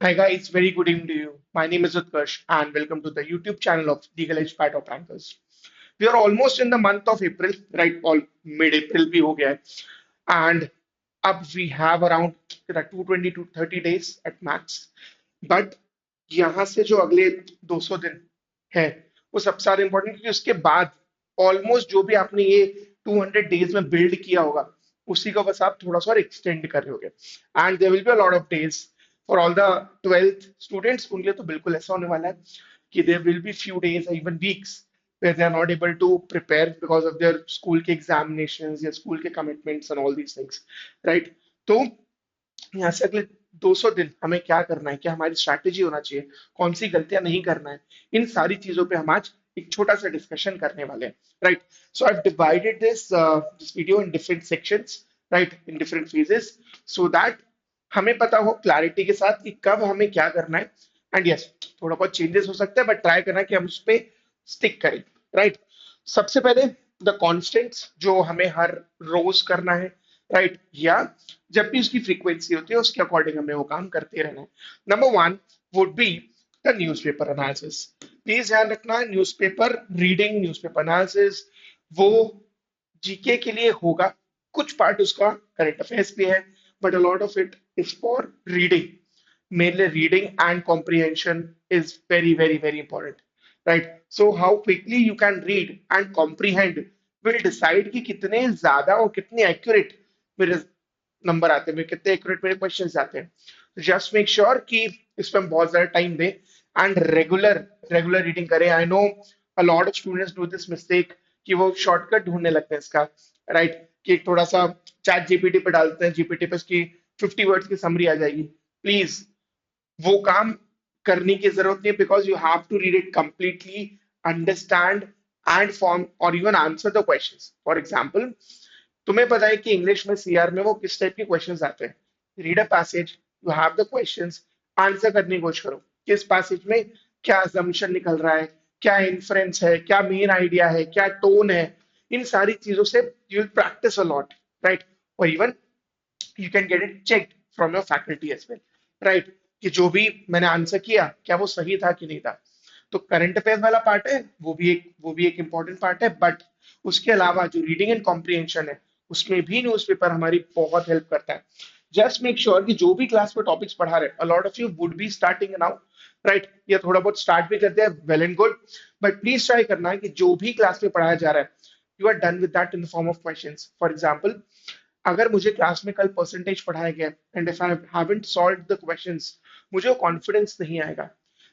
Hi guys, very good evening to you. My name is Utkarsh and welcome to the YouTube channel of Legal Edge by Top Rankers. We are almost in the month of April, right? All mid-April भी हो गया है. And up we have around 220 to 30 days at max. But यहाँ से जो अगले 200 दिन है वो सबसे ज्यादा इम्पोर्टेंट क्योंकि उसके बाद ऑलमोस्ट जो भी आपने ये 200 डेज में बिल्ड किया होगा उसी को बस आप थोड़ा सा और एक्सटेंड कर रहे होगे and there will be a lot of days for all the 12th students उनके लिए तो बिल्कुल ऐसा होने वाला है कि there will be few days even weeks where they are not able to prepare because of their school के examinations या school के commitments and all these things, right? तो यहाँ से अगले 200 दिन हमें क्या करना है, क्या हमारी स्ट्रैटेजी होना चाहिए, कौन सी गलतियां नहीं करना है, इन सारी चीजों पे हम आज एक छोटा सा डिस्कशन करने वाले हैं, right? So I have divided this video in different sections, right, in different phases, so that हमें पता हो क्लैरिटी के साथ कि कब हमें क्या करना है. एंड यस, थोड़ा बहुत चेंजेस हो सकता है बट ट्राई करना है कि हम उस पर स्टिक करें, राइट? सबसे पहले द कॉन्स्टेंट्स जो हमें हर रोज करना है, राइट, या जब भी उसकी फ्रीक्वेंसी होती है उसके अकॉर्डिंग हमें वो काम करते रहना है. Number one would be the newspaper analysis. Please ध्यान रखना, न्यूज़पेपर रीडिंग, न्यूज़पेपर एनालिसिस वो जीके के लिए होगा. कुछ पार्ट उसका करंट अफेयर्स भी है but a lot of it is for reading. Mainly reading and comprehension is very important, right? So how quickly you can read and comprehend will decide कि कितने ज्यादा और कितने accurate मेरे नंबर आते हैं, कितने accurate मेरे क्वेश्चंस आते हैं. जस्ट मेक श्योर कि इस पर हम बहुत ज्यादा टाइम दें एंड रेगुलर रीडिंग करें. I know a lot of students do this mistake कि वो शॉर्टकट ढूंढने लगते हैं इसका, राइट, कि थोड़ा सा चैट जीपीटी पे डालते हैं, जीपीटी पे उसकी 50 वर्ड्स की समरी आ जाएगी. प्लीज वो काम करने की जरूरत नहीं है because you have to read it completely, understand and form और even answer the questions. For example, तुम्हें पता है कि इंग्लिश में सीआर में वो किस टाइप के क्वेश्चंस आते हैं. Read a passage, you have the questions, answer करने की कोशिश करो कि इस पैसेज में क्या assumption निकल रहा है, क्या इन्फ्रेंस है, क्या मेन आइडिया है, क्या टोन है. इन सारी चीजों से you will practice a lot, right? और even you can get it check from your faculty as well, right, कि जो भी मैंने आंसर किया क्या वो सही था कि नहीं था. तो करंट अफेयर्स वाला पार्ट है, वो भी एक इंपॉर्टेंट पार्ट है बट उसके अलावा जो रीडिंग एंड कॉम्प्रिहेंशन है उसमें भी न्यूज़पेपर हमारी बहुत हेल्प करता है. जस्ट मेक श्योर कि जो भी क्लास में टॉपिक्स पढ़ा रहे, अ lot of you would be starting now, right, या थोड़ा बहुत स्टार्ट भी करते हैं, well and good, but please try करना है कि जो भी क्लास में पढ़ाया जा रहा है you are done with that in the form of questions. For example, अगर मुझे क्लास में कल परसेंटेज पढ़ाया गया and if I haven't solved the questions मुझे वो कॉन्फिडेंस नहीं आएगा,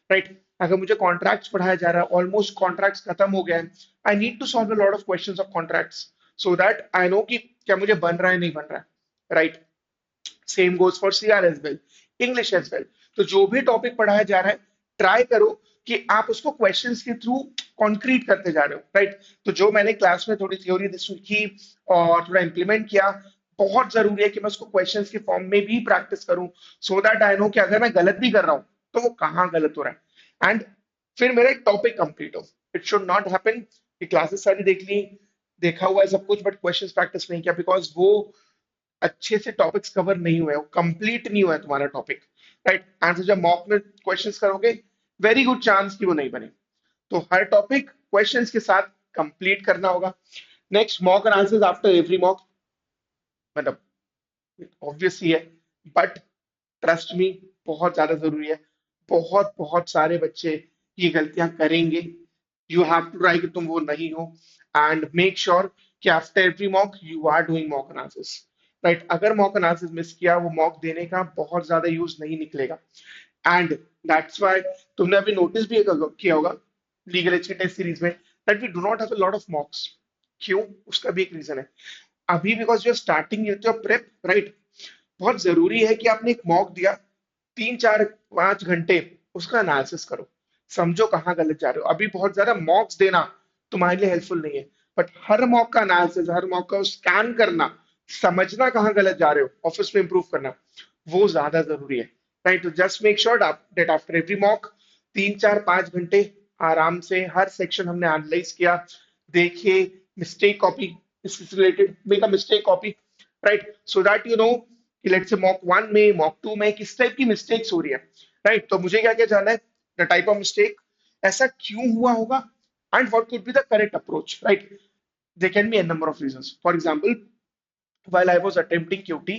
राइट? अगर मुझे कॉन्ट्रैक्ट्स पढ़ाया जा रहा है, ऑलमोस्ट कॉन्ट्रैक्ट्स खत्म हो गया है, I need to solve a lot of questions of contracts so that I know कि क्या मुझे बन रहा है नहीं बन रहा है, right? Same goes for CR as well, English as well. तो जो भी टॉपिक पढ़ाया जा रहा है ट्राई करो कि आप उसको क्वेश्चंस के थ्रू कॉन्क्रीट करते जा रहे हो, राइट? तो जो मैंने क्लास में थोड़ी थ्योरी सीखी और थोड़ा इंप्लीमेंट किया, बहुत जरूरी है कि मैं उसको क्वेश्चंस के फॉर्म में भी प्रैक्टिस करूं सो दैट आई नो कि अगर मैं गलत भी कर रहा हूं तो वो कहाँ गलत हो रहा है एंड फिर मेरा टॉपिक कंप्लीट हो. इट शुड नॉट हैपन कि क्लासेस सारी देख ली, देखा हुआ है सब कुछ बट क्वेश्चंस प्रैक्टिस नहीं किया बिकॉज वो अच्छे से टॉपिक्स कवर नहीं हुए, वो कंप्लीट नहीं हुआ है तुम्हारा टॉपिक, राइट? आंसर जब मॉक में क्वेश्चंस करोगे वेरी गुड चांस कि वो नहीं बने. तो हर टॉपिक क्वेश्चंस के साथ कंप्लीट करना होगा. Next, mock analysis after every mock. मतलब ऑब्वियस ही है बट ट्रस्ट मी बहुत ज्यादा जरूरी है. बहुत बहुत सारे बच्चे ये गलतियां करेंगे. यू हैव टू ट्राई कि तुम वो नहीं हो एंड मेक श्योर कि after every mock you are doing mock analysis, right? अगर मॉक एनालिसिस मिस किया वो मॉक देने का बहुत ज्यादा यूज नहीं निकलेगा. एंड दैट्स व्हाई तुमने अभी नोटिस भी किया होगा लीगल एज के टेस्ट सीरीज में that we do not have a lot of mocks. क्यों? उसका भी एक रीजन है. अभी because you are starting your prep, right, बहुत जरूरी है कि आपने एक मॉक दिया, 3 4 5 घंटे उसका एनालिसिस करो, समझो कहाँ गलत जा रहे हो. अभी बहुत ज्यादा मॉक्स देना तुम्हारे लिए हेल्पफुल नहीं है बट हर मॉक का एनालिसिस, हर मॉक का स्कैन करना, समझना कहाँ गलत जा रहे हो, ऑफिस में इंप्रूव करना, वो ज्यादा जरूरी है, राइट? तो just make sure that after every mock 3 4 5 घंटे आराम से हर सेक्शन हमने एनालाइज किया, देखिए, मिस्टेक कॉपी, इससे related make a mistake copy, right, so that you know कि लेट्स से मॉक वन में, मॉक टू में किस टाइप की मिस्टेक्स हो रही है. राइट? तो मुझे क्या क्या जानना है, द टाइप ऑफ मिस्टेक, ऐसा क्यों हुआ होगा, and what could be the correct approach, right? There can be a number of reasons. For example, while I was attempting QT,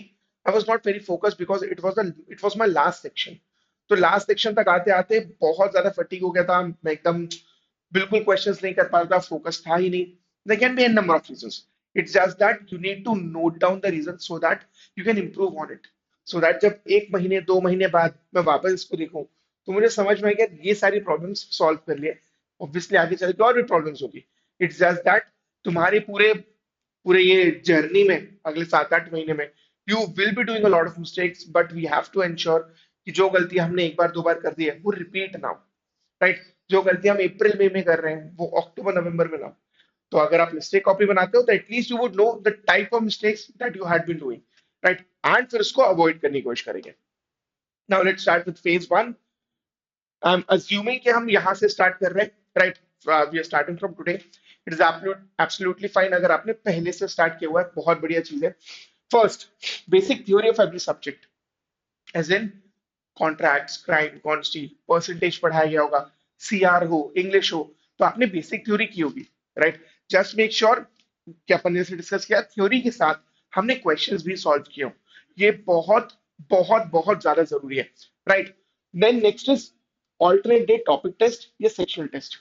I was not very focused because it was my last section. तो last section तक आते आते बहुत ज्यादा fatigue हो गया था, मैं एकदम बिल्कुल क्वेश्चंस नहीं कर पा रहा था, फोकस था ही नहीं. There can be a number of reasons. It's just that you need to note down the reasons so that you can improve on it. So that जब एक महीने 2 महीने बाद मैं वापस इसको देखूं तो मुझे समझ में आएगा ये सारी प्रॉब्लम्स सॉल्व कर लिए. ऑब्वियसली आगे चल के और भी प्रॉब्लम्स होगी. इट्स जस्ट दैट तुम्हारे पूरे पूरे ये जर्नी में अगले 7-8 महीने में you will be doing a lot of mistakes, but we have to ensure कि जो गलती हमने एक बार दो बार कर दी है वो रिपीट ना हो, राइट? जो गलती हम अप्रैल मई में कर रहे हैं वो अक्टूबर नवंबर में ना हो. तो अगर आप मिस्टेक कॉपी बनाते हो तो at least you would know the type of mistakes that you had been doing, right? And फिर उसको अवॉइड करने की कोशिश करेंगे. Now let's start with phase 1. I am assuming कि हम यहाँ से स्टार्ट कर रहे हैं, right? We are starting from today. It is absolutely fine अगर आपने पहले से स्टार्ट किया हुआ है, बहुत बढ़िया चीज है. First, basic theory of every subject, as in contracts, crime, consti, percentage पढ़ाया गया होगा, सीआर हो, इंग्लिश हो, तो आपने बेसिक थ्योरी की होगी, राइट? जस्ट मेक श्योर कि अपन ने जैसे डिस्कस किया थ्योरी के साथ हमने क्वेश्चंस भी सॉल्व किए हो. ये बहुत बहुत बहुत ज्यादा जरूरी है, right? Then next is alternate day topic test या सेक्शनल टेस्ट.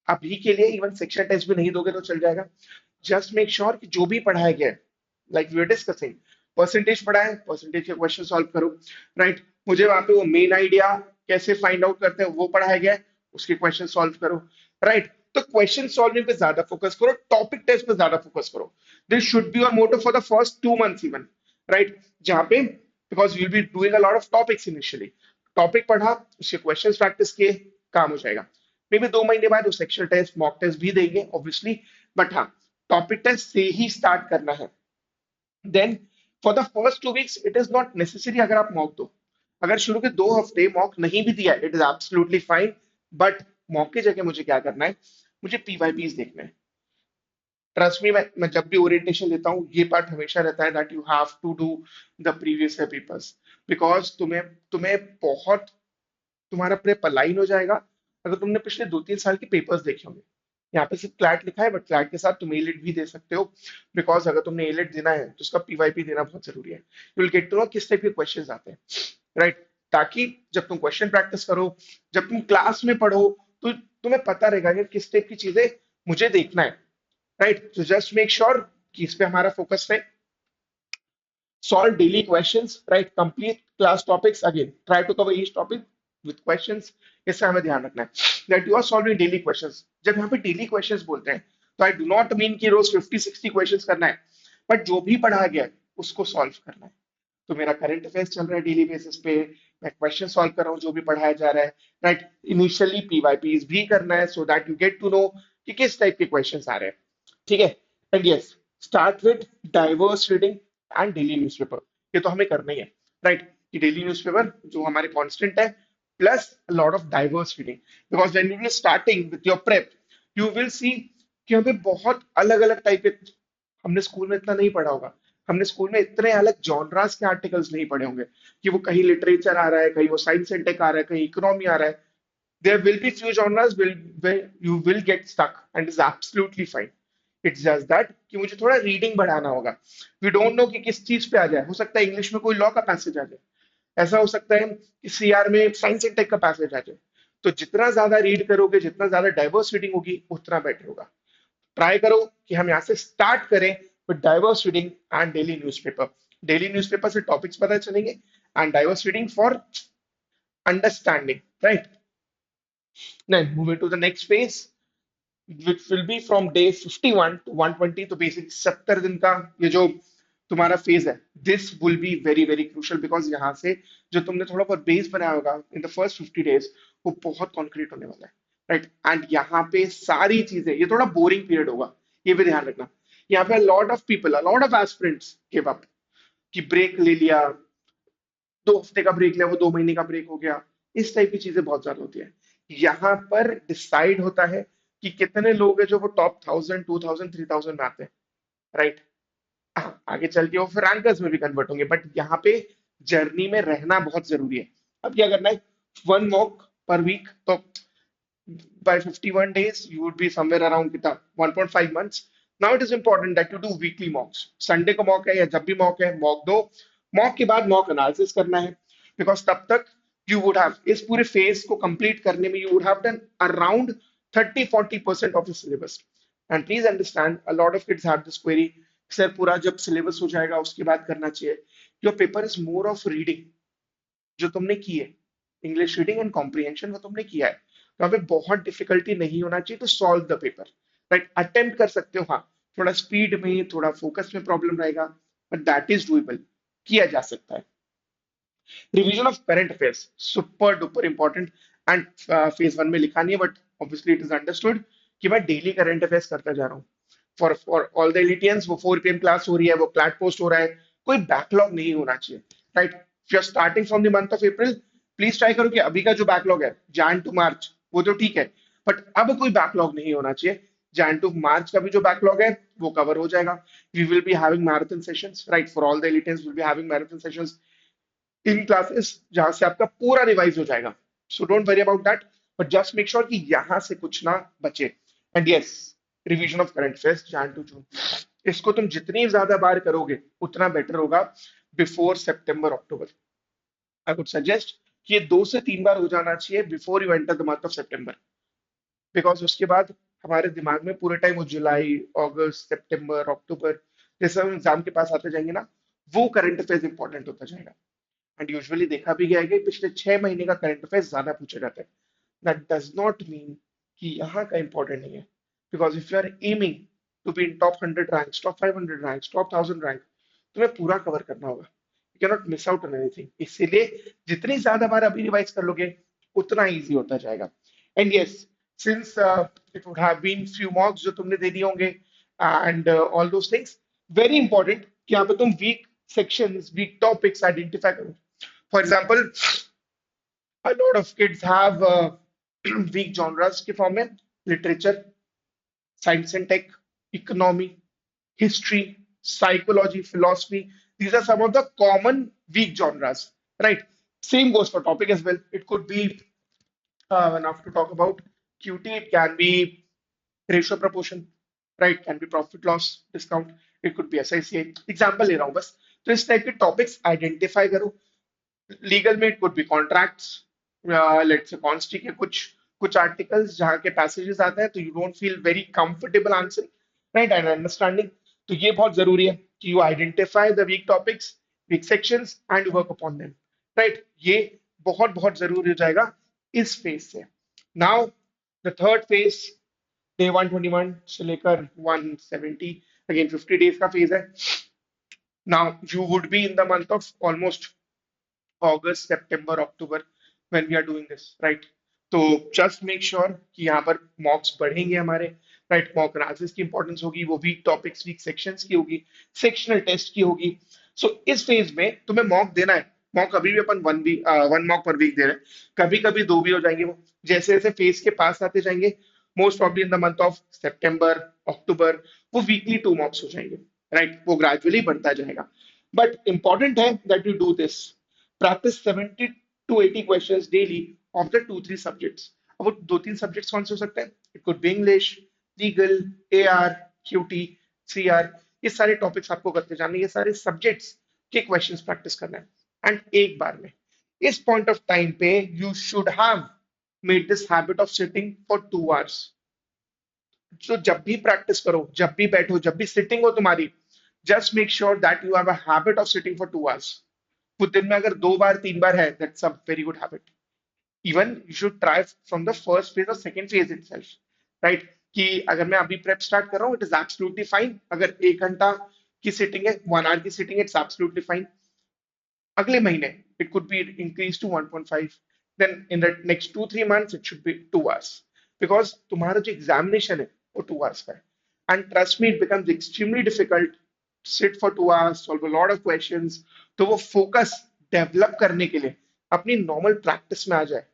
अभी के लिए इवन सेक्शन टेस्ट भी नहीं दोगे तो चल जाएगा. जस्ट मेक श्योर कि जो भी पढ़ाया गया है, like we are discussing, percentage पढ़ा है, परसेंटेज के क्वेश्चन सॉल्व करो, राइट? मुझे वहां पे वो मेन आइडिया कैसे फाइंड आउट करते हैं वो पढ़ाया गया है, उसके क्वेश्चन सॉल्व करो, राइट? तो क्वेश्चन सॉल्विंग पे ज्यादा फोकस करो, टॉपिक टेस्ट पे ज्यादा फोकस करो. This should be your motto for the first 2 months even, right? जहां पे because you'll be doing a lot of topics initially, topic पढ़ा, उसके क्वेश्चन प्रैक्टिस किए, काम हो जाएगा. मे बी 2 महीने बाद वो सेक्शनल टेस्ट मॉक टेस्ट भी देंगे ऑब्वियसली, बट हाँ, टॉपिक टेस्ट से ही स्टार्ट करना है. Then for the first 2 weeks it is not necessary अगर आप मॉक दो. अगर शुरू के 2 हफ्ते मॉक नहीं भी दिया, it is absolutely fine. But mock की जगह मुझे क्या करना है, मुझे पीवाईपीज देखना है. ट्रस्ट मी, मैं जब भी ओरिएंटेशन लेता हूँ ये पार्ट हमेशा रहता है that you have to do the previous year papers. Because तुम्हें तुम्हें बहुत तुम्हारा प्रेप अलाइन हो जाएगा अगर तुमने पिछले 2-3 साल के पेपर्स देखे होंगे. यहाँ पे सिर्फ क्लैट लिखा है, बट क्लैट के साथ तुम एलिट भी दे सकते हो. बिकॉज अगर तुमने एलिट देना है तो उसका पीवाईपी देना बहुत जरूरी है. You will get to know किस टाइप के क्वेश्चंस आते हैं, राइट? ताकि जब तुम क्वेश्चन प्रैक्टिस करो, जब तुम क्लास में पढ़ो, तो तुम्हें पता रहेगा कि किस टाइप की चीजें मुझे देखना है, राइट? तो जस्ट मेक श्योर कि इस पे हमारा फोकस है. Solve daily questions, right? Complete class topics. Again, try to cover each topic with questions. इससे हमें ध्यान रखना है that you are solving daily questions. जब यहाँ पे daily questions बोलते हैं तो I do not mean कि रोज 50-60 questions करना है, बट जो भी पढ़ाया गया है उसको सॉल्व करना है. तो मेरा करंट अफेयर्स चल रहा है डेली बेसिस पे, मैं क्वेश्चन सॉल्व कर रहा हूँ जो भी पढ़ाया जा रहा है, राइट? इनिशियली पीवाईपीज भी करना है so that you get to know कि किस टाइप के क्वेश्चंस आ रहे हैं, ठीक है? And yes, start with diverse reading and daily newspaper. ये तो हमें करना ही है, राइट? कि डेली न्यूज़पेपर जो हमारे कांस्टेंट है, plus lot of diverse reading. Because when you will starting with your prep you will see कि हमें बहुत अलग अलग टाइप के, हमने स्कूल में इतना नहीं पढ़ा होगा, हमने स्कूल में इतने अलग जॉनरास के आर्टिकल्स नहीं पढ़े होंगे कि वो कहीं लिटरेचर आ रहा है, कहीं वो साइंस एंड टेक आ रहा है, कहीं इकोनॉमी आ रहा है. There will be few genres where you will get stuck and is absolutely fine. It's just that कि मुझे थोड़ा रीडिंग बढ़ाना होगा. We don't know कि किस चीज पे आ जाए. हो सकता है इंग्लिश में कोई लॉ का पैसेज आ जाए, ऐसा हो सकता है कि सीआर में साइंस एंड टेक का पैसेज आ जाए. तो जितना ज्यादा रीड करोगे, जितना ज्यादा डाइवर्स रीडिंग होगी, उतना बेटर होगा. ट्राई करो कि हम यहाँ से स्टार्ट करें with diverse reading and daily newspaper. Daily newspaper से टॉपिक्स पता चलेंगे and diverse reading for understanding, right? Then moving to the next phase, which will be from day 51 to 120. तो बेसिक 70 दिन का ये जो तुम्हारा फेज है, this will be very very crucial. Because यहाँ से जो तुमने थोड़ा बहुत बेस बनाया होगा इन द फर्स्ट 50 डेज, वो बहुत कॉन्क्रीट होने वाला है, राइट? एंड यहाँ पे सारी चीजें, ये थोड़ा बोरिंग पीरियड होगा, ये भी ध्यान रखना. यहाँ पे lot of people, lot of aspirants give up, कि ब्रेक ले लिया, 2 हफ्ते का ब्रेक लिया, वो 2 महीने का ब्रेक हो गया. इस टाइप की चीजें बहुत ज्यादा होती है. यहाँ पर डिसाइड होता है कि कितने लोग हैं जो वो टॉप 1000, 2000, 3000 में आते हैं, राइट? आगे चल के वो फिर रैंकर्स में भी कन्वर्ट होंगे, बट यहाँ पे जर्नी में रहना बहुत जरूरी है. अब क्या करना है, वन मॉक पर वीक, तो by 51 days, you would be somewhere around कितना 1.5 months. Now it is important that you do weekly mocks. Sunday को मॉक है या जब भी मॉक है मॉक दो, मॉक के बाद मॉक एनालिसिस करना है, बिकॉज तब तक यू वुड हैव इस पूरे फेज को कंप्लीट करने में you would have done around 30-40% of the syllabus. And please understand a lot of kids have this query, sir पूरा जब सिलेबस हो जाएगा उसके बाद करना चाहिए. Your paper is more of reading, जो तुमने की है, इंग्लिश रीडिंग एंड कॉम्प्रिहेंशन वो तुमने किया है, तो हमें बहुत डिफिकल्टी नहीं होना चाहिए to solve the paper. Right, attempt कर सकते हो, हाँ थोड़ा स्पीड में थोड़ा फोकस में प्रॉब्लम रहेगा, बट दैट इज डूएबल, किया जा सकता है. Revision of current affairs super duper important. And phase one में लिखा नहीं है, but obviously it is understood कि मैं डेली करंट अफेयर्स करता जा रहा हूँ. फॉर ऑल द एलिटियंस वो 4 PM क्लास हो रही है, वो क्लैट पोस्ट हो रहा है, कोई बैकलॉग नहीं होना चाहिए. Right, if you are starting from the month of April, please try करो कि अभी का जो बैकलॉग है जैन टू मार्च वो तो ठीक है, बट अब कोई बैकलॉग नहीं होना चाहिए. जैन टू मार्च का भी जो बैकलॉग है वो कवर हो जाएगा. We will be having marathon sessions, right, for all the elitians will be having marathon sessions in classes जहां से आपका पूरा रिवाइज हो जाएगा. So don't worry about that, but just make sure कि यहां से कुछ ना बचे. And yes, revision of current affairs Jan to June, इसको तुम जितनी ज्यादा बार करोगे उतना बेटर होगा before September October. I would suggest कि ये 2 से 3 बार हो जाना चाहिए before you enter the month of September, because उसके बाद हमारे दिमाग में पूरे टाइम वो जुलाई अगस्त सितंबर अक्टूबर जैसे हम एग्जाम के पास आते जाएंगे ना, वो करंट अफेयर्स इंपॉर्टेंट होता जाएगा. एंड यूजुअली देखा भी गया है कि पिछले 6 महीने का करंट अफेयर्स ज्यादा पूछा जाता है. दैट डज नॉट मीन कि यहाँ का इंपॉर्टेंट नहीं है, because if you are aiming to be in top 100 ranks, top 500 ranks, top 1000 rank, तुम्हें पूरा कवर करना होगा. You can not miss out on anything. इसीलिए जितनी ज्यादा बार अभी रिवाइज कर लोगे उतना इजी होता जाएगा. And yes, since it would have been few mocks जो तुमने दे दिए होंगे and all those things, very important कि यहाँ पे तुम weak sections weak topics identify करो. For example, a lot of kids have weak genres के फॉर्म में literature, science and tech, economy, history, psychology, philosophy. These are some of the common weak genres, right? Same goes for topic as well. It could be enough to talk about QT. It can be ratio proportion, right? Can be profit loss discount. It could be SICA. Example ले रहा हूँ बस. तो इस type के topics identify करो. Legal में it could be contracts, let's say consti के कुछ आर्टिकल्स जहाँ के पैसेजेस आते हैं तो you don't feel very comfortable answer, right, and understanding. तो ये बहुत जरूरी है कि you identify the weak topics, weak sections and work upon them, right. ये बहुत बहुत जरूरी हो जाएगा इस फेज से. Now the third phase, day 121 से लेकर 170, अगेन 50 डेज का फेज है. Now you would be in the month of almost August, September, October when we are doing this, right? तो just make sure कि यहाँ पर मॉक्स बढ़ेंगे हमारे, राइट. मॉक एनालिसिस की इंपॉर्टेंस होगी, वो वीक टॉपिक्स वीक सेक्शंस की होगी, सेक्शनल टेस्ट की होगी. सो इस फेज में तुम्हें मॉक देना है. मॉक अभी भी अपन वन मॉक पर वीक दे रहे हैं, कभी कभी दो भी हो जाएंगे वो, जैसे जैसे फेज के पास आते जाएंगे. Most probably in the month of September October वो वीकली 2 मॉक्स हो जाएंगे, राइट. वो ग्रेजुअली बढ़ता जाएगा, बट इंपॉर्टेंट है that you do this. Practice 70 to 80 questions daily of the 2-3 subjects. अब वो 2-3 सब्जेक्ट्स कौन से हो सकते हैं? It could be English, legal, AR, QT, CR. ये सारे टॉपिक्स आपको करते जाने, ये सारे सब्जेक्ट्स के क्वेश्चंस प्रैक्टिस करना है. एंड एक बार में इस पॉइंट ऑफ टाइम पे you should have made this habit of sitting for 2 hours. तो जब भी प्रैक्टिस करो, जब भी बैठो, जब भी सिटिंग हो तुम्हारी, just make sure that you have a habit of sitting for 2 hours. वो दिन में अगर 2 बार 3 बार है, that's a very good habit. Even you should try from the first phase और सेकंड फेज इटसेल्फ, राइट. कि अगर मैं अभी प्रेप स्टार्ट कर रहा हूँ, इट इज एब्सोल्युटली फाइन. अगर 1 घंटा की सिटिंग है, 1 hour की सिटिंग, इट्स एब्सोल्युटली फाइन. अगले महीने it could be increase to 1.5, then in the next 2-3 months it should be 2 hours, because तुम्हारा जो एग्जामिनेशन है वो 2 hours का है. And trust me, it becomes extremely difficult sit for 2 hours, solve a lot of questions. तो वो focus develop करने के लिए अपनी नॉर्मल प्रैक्टिस में आ जाए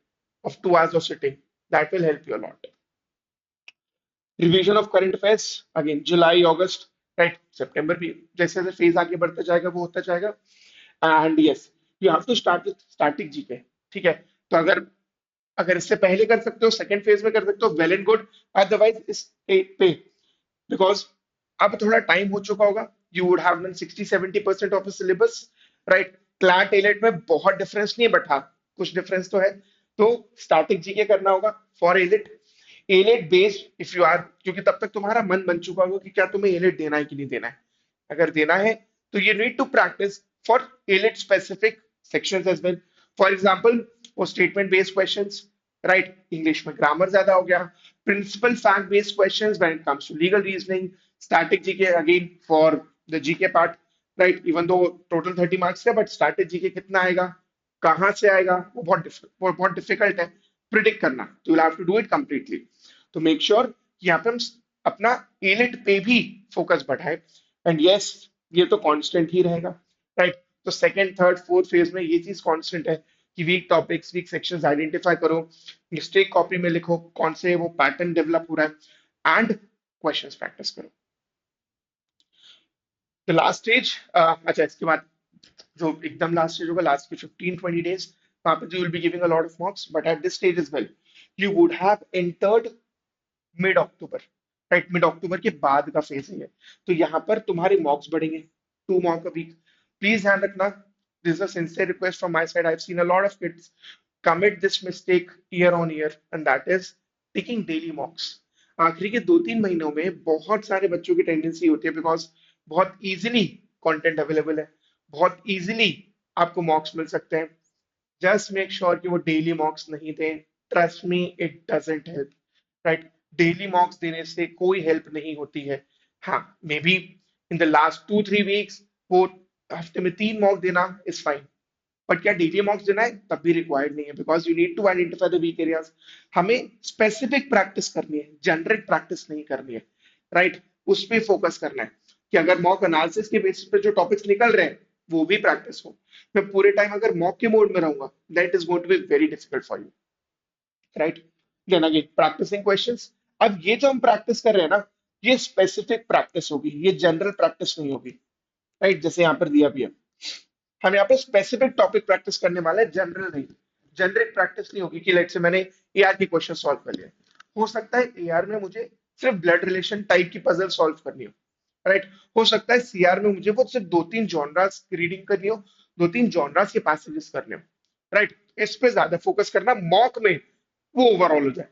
of 2 hours of sitting, that will help you a lot. Revision of current affairs, again July August, right, सितंबर भी जैसे जैसे फेज आगे बढ़ता जाएगा वो होता जाएगा. And yes, you have to start with static GK, ठीक है. तो अगर अगर इससे पहले कर सकते हो, सेकंड फेज में कर सकते हो, वेल एंड गुड। अदरवाइज इस पे, बिकॉज अब थोड़ा टाइम हो चुका होगा, you would have done 60-70% of the syllabus, right. CLAT AILET में बहुत डिफरेंस नहीं है, बट हाँ कुछ डिफरेंस तो है। तो स्टैटिक जीके करना होगा for AILET. AILET based if you are, क्योंकि तब तक तुम्हारा मन बन चुका होगा कि क्या तुम्हें एलेट देना है कि नहीं देना है। अगर देना है तो you need to practice for ALET specific sections as well. For example, वो statement based questions, right? English में grammar ज्यादा हो गया, principal fact based questions when it comes to legal reasoning, static GK again for the GK part, right? Even though total 30 marks है, but static GK कितना आएगा, कहाँ से आएगा, वो बहुत डिफिकल्ट है प्रिडिक्ट करना, तो you'll have to do it completely. तो मेक श्योर कि यहाँ पे हम अपना एलिट पे भी फोकस बढ़ाए। एंड यस, ये तो कांस्टेंट ही रहेगा, राइट। तो सेकंड थर्ड फोर्थ फेज में ये चीज कांस्टेंट है कि weak topics weak sections identify करो, मिस्टेक कॉपी में लिखो कौन से वो पैटर्न डेवलप हो रहा है, एंड क्वेश्चंस प्रैक्टिस करो। द लास्ट स्टेज, अच्छा इसके बाद जो एकदम लास्ट स्टेज होगा, लास्ट के 15-20 days, वहां पे you will be giving a lot of mocks, but at this stage is well you would have entered mid October, right. Mid October के बाद का फेज है ये। तो यहाँ पर तुम्हारे मॉक्स बढ़ेंगे, 2 मॉक अ वीक। प्लीज ध्यान रखना, this is a sincere request from my side, I have seen a lot of kids commit this mistake year on year, and that is taking daily mocks। आखिरी के 2-3 महीनों में बहुत सारे बच्चों की टेंडेंसी होती है, बिकॉज बहुत इजीली कंटेंट अवेलेबल है, बहुत इजीली आपको मॉक्स मिल सकते हैं। जस्ट मेक श्योर कि वो डेली मॉक्स नहीं दें, trust me it doesn't help, right. Daily mocks देने से कोई हेल्प नहीं होती है। हाँ, maybe in the last 2-3 weeks वो हफ्ते में 3 मॉक देना इज फाइन, बट क्या डेली मॉक्स देना है तब भी रिक्वायर्ड नहीं है, because you need to identify the weak areas. हमें स्पेसिफिक प्रैक्टिस करनी है, जनरिक प्रैक्टिस नहीं करनी है, राइट। उस पर फोकस करना है कि अगर मॉक एनालिसिस के बेसिस पे जो टॉपिक्स निकल रहे हैं वो भी प्रैक्टिस हो। मैं पूरे टाइम अगर मॉक के मोड में रहूंगा, that is going to be very difficult for you, right. Then again practicing questions. अब ये जो हम प्रैक्टिस कर रहे हैं ना, ये स्पेसिफिक प्रैक्टिस होगी, ये जनरल प्रैक्टिस नहीं होगी, राइट। जैसे यहाँ पर दिया भी है, हम यहाँ पे स्पेसिफिक टॉपिक प्रैक्टिस करने वाले हैं, जनरल नहीं। जनरिक प्रैक्टिस नहीं होगी कि लेट से मैंने एआर के क्वेश्चन सॉल्व कर लिए, हो सकता है एआर में मुझे सिर्फ ब्लड रिलेशन टाइप की पजल सॉल्व करनी हो, राइट। हो सकता है सीआर में मुझे वो सिर्फ 2-3 जॉनरास की रीडिंग करनी हो, 2-3 जॉनरास के पैसेजेस करने हो, राइट। इस पे ज्यादा फोकस करना, मॉक में वो ओवरऑल हो जाए।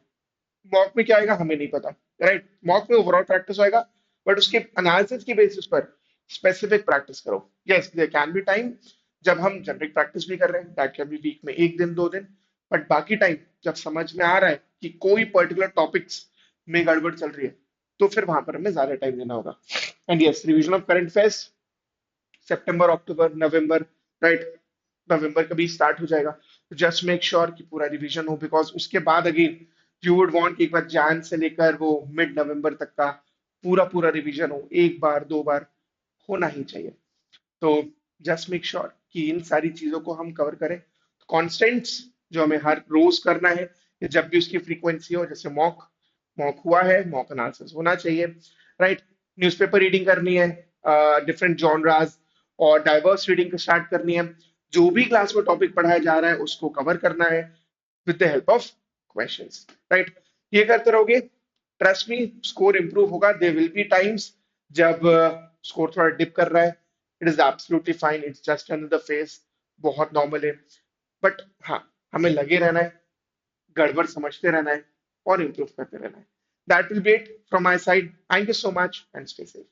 मॉक में क्या आएगा हमें नहीं पता, राइट। मॉक में ओवरऑल प्रैक्टिस होएगा, बट उसके एनालिसिस की बेसिस पर स्पेसिफिक प्रैक्टिस करो। Yes, there can be time जब हम जनरिक प्रैक्टिस भी कर रहे हैं, दैट कैन बी वीक में 1 दिन 2 दिन, बट बाकी टाइम जब समझ में आ रहा है कि कोई पर्टिकुलर टॉपिक्स में गड़बड़ चल रही है, तो फिर वहां पर हमें ज्यादा टाइम देना होगा। And yes, revision of current affairs September October November, right. नवंबर का भी स्टार्ट हो जाएगा, तो जस्ट मेक श्योर कि पूरा रिवीजन हो, बिकॉज उसके बाद अगेन यू वुड वांट कि एक बार जैन से लेकर वो मिड नवंबर तक का पूरा पूरा रिवीजन हो, एक बार 2 बार होना ही चाहिए। तो जस्ट मेक श्योर कि इन सारी चीजों को हम कवर करें। कॉन्स्टेंट्स जो हमें हर रोज करना है, या जब भी उसकी फ्रीक्वेंसी हो, जैसे मॉक मॉक हुआ है, मॉक एनालिसिस होना चाहिए, राइट। न्यूज़पेपर रीडिंग करनी है, डिफरेंट जॉनराज और डाइवर्स रीडिंग स्टार्ट करनी है। जो भी क्लास में टॉपिक पढ़ाया जा रहा है उसको कवर करना है with the help of questions, right. ये करते रहोगे, ट्रस्ट मी स्कोर इंप्रूव होगा। देयर विल बी टाइम्स जब स्कोर थोड़ा डिप कर रहा है, it is absolutely fine, it's just another phase, बहुत नॉर्मल है। बट हाँ, हमें लगे रहना है, गड़बड़ समझते रहना है और इम्प्रूव करते रहना है। That will be it from my side, thank you so much and stay safe.